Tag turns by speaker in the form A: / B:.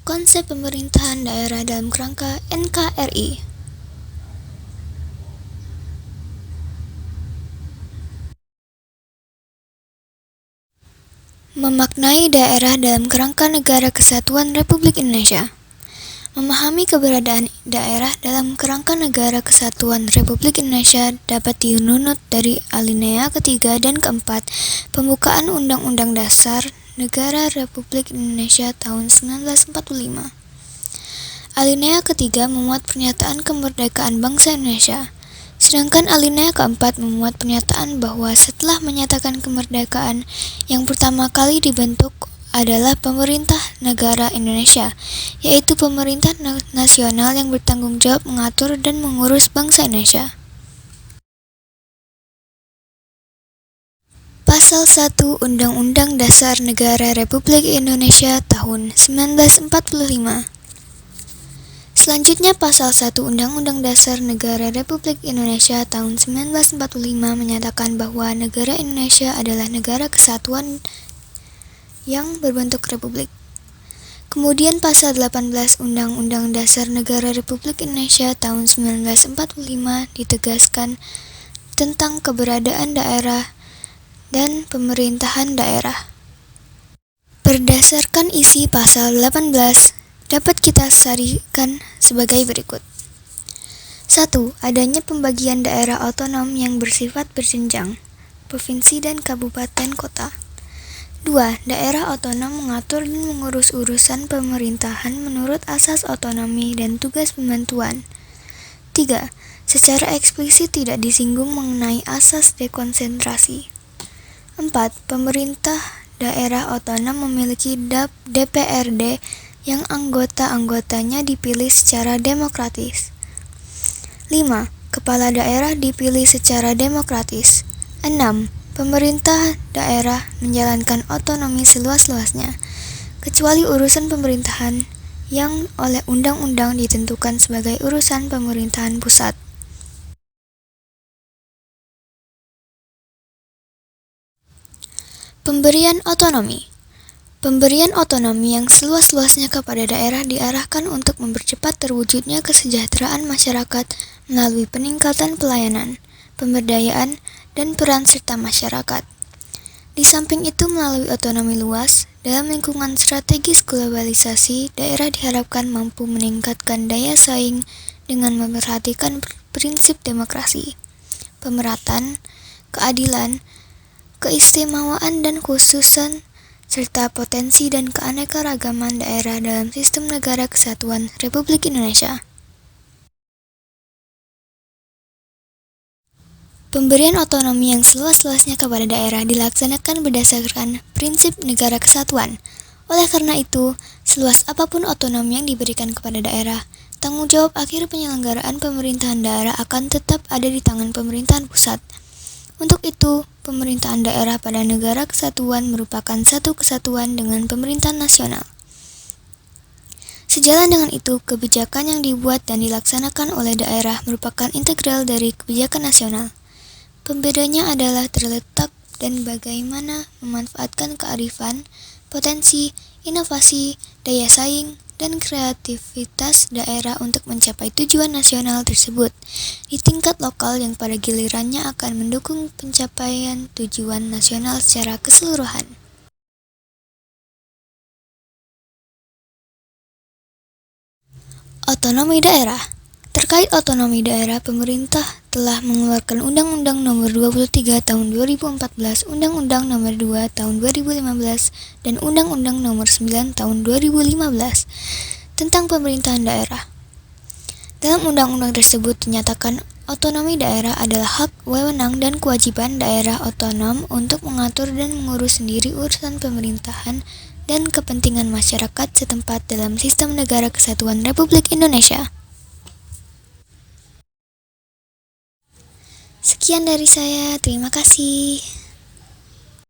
A: Konsep pemerintahan daerah dalam kerangka NKRI. Memaknai daerah dalam kerangka Negara Kesatuan Republik Indonesia. Memahami keberadaan daerah dalam kerangka Negara Kesatuan Republik Indonesia dapat dirunut dari alinea ketiga dan keempat pembukaan Undang-Undang Dasar Negara Republik Indonesia tahun 1945. Alinea ketiga memuat pernyataan kemerdekaan bangsa Indonesia, sedangkan alinea keempat memuat pernyataan bahwa setelah menyatakan kemerdekaan, yang pertama kali dibentuk adalah Pemerintah Negara Indonesia, yaitu pemerintah nasional yang bertanggung jawab mengatur dan mengurus bangsa Indonesia. Pasal 1 Undang-Undang Dasar Negara Republik Indonesia tahun 1945. Selanjutnya, Pasal 1 Undang-Undang Dasar Negara Republik Indonesia tahun 1945 menyatakan bahwa negara Indonesia adalah negara kesatuan yang berbentuk republik. Kemudian Pasal 18 Undang-Undang Dasar Negara Republik Indonesia tahun 1945 ditegaskan tentang keberadaan daerah dan pemerintahan daerah. Berdasarkan isi Pasal 18, dapat kita sarikan sebagai berikut. 1. Adanya pembagian daerah otonom yang bersifat berjenjang, provinsi dan kabupaten kota. 2. Daerah otonom mengatur dan mengurus urusan pemerintahan menurut asas otonomi dan tugas pembantuan. 3. Secara eksplisit tidak disinggung mengenai asas dekonsentrasi. 4. Pemerintah daerah otonom memiliki DPRD yang anggota-anggotanya dipilih secara demokratis. 5. Kepala daerah dipilih secara demokratis. 6. Pemerintah daerah menjalankan otonomi seluas-luasnya, kecuali urusan pemerintahan yang oleh undang-undang ditentukan sebagai urusan pemerintahan pusat. Pemberian otonomi. Pemberian otonomi yang seluas-luasnya kepada daerah diarahkan untuk mempercepat terwujudnya kesejahteraan masyarakat melalui peningkatan pelayanan, pemberdayaan, dan peran serta masyarakat. Di samping itu, melalui otonomi luas, dalam lingkungan strategis globalisasi, daerah diharapkan mampu meningkatkan daya saing dengan memperhatikan prinsip demokrasi, pemerataan, keadilan, keistimewaan dan khususan, serta potensi dan keanekaragaman daerah dalam sistem negara kesatuan Republik Indonesia. Pemberian otonomi yang seluas-luasnya kepada daerah dilaksanakan berdasarkan prinsip negara kesatuan. Oleh karena itu, seluas apapun otonomi yang diberikan kepada daerah, tanggung jawab akhir penyelenggaraan pemerintahan daerah akan tetap ada di tangan pemerintahan pusat. Untuk itu, pemerintahan daerah pada negara kesatuan merupakan satu kesatuan dengan pemerintahan nasional. Sejalan dengan itu, kebijakan yang dibuat dan dilaksanakan oleh daerah merupakan integral dari kebijakan nasional. Pembedanya adalah terletak dan bagaimana memanfaatkan kearifan, potensi, inovasi, daya saing, dan kreativitas daerah untuk mencapai tujuan nasional tersebut di tingkat lokal yang pada gilirannya akan mendukung pencapaian tujuan nasional secara keseluruhan. Otonomi daerah. Terkait otonomi daerah, pemerintah telah mengeluarkan Undang-Undang Nomor 23 Tahun 2014, Undang-Undang Nomor 2 Tahun 2015, dan Undang-Undang Nomor 9 Tahun 2015 tentang pemerintahan daerah. Dalam undang-undang tersebut dinyatakan otonomi daerah adalah hak, wewenang, dan kewajiban daerah otonom untuk mengatur dan mengurus sendiri urusan pemerintahan dan kepentingan masyarakat setempat dalam sistem negara kesatuan Republik Indonesia. Sekian dari saya, terima kasih.